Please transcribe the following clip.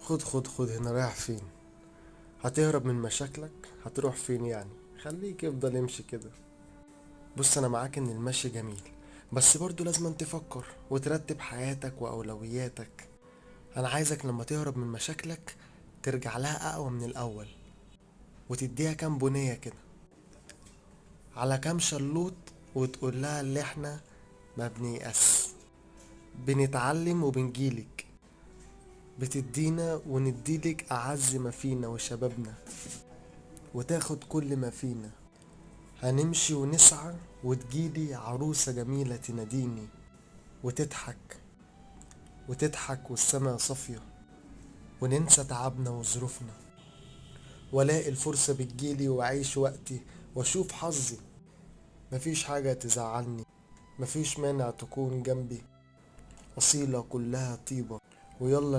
خد خد خد، هنا رايح فين؟ هتهرب من مشاكلك؟ هتروح فين يعني؟ خليك افضل امشي كده. بص، انا معاك ان المشي جميل، بس برضو لازم تفكر وترتب حياتك واولوياتك. انا عايزك لما تهرب من مشاكلك ترجع لها اقوى من الاول، وتديها كام بنية كده على كام شلوط، وتقول لها اللي احنا ما بنيأس، بنتعلم وبنجيلك، بتدينا ونديلك اعز ما فينا وشبابنا، وتاخد كل ما فينا. هنمشي ونسعى وتجيلي عروسة جميلة تناديني، وتضحك وتضحك والسما صافية، وننسى تعبنا وظروفنا، والاقي الفرصة بتجيلي واعيش وقتي واشوف حظي. مفيش حاجة تزعلني، مفيش مانع تكون جنبي، أصيلة كلها طيبة، ويلا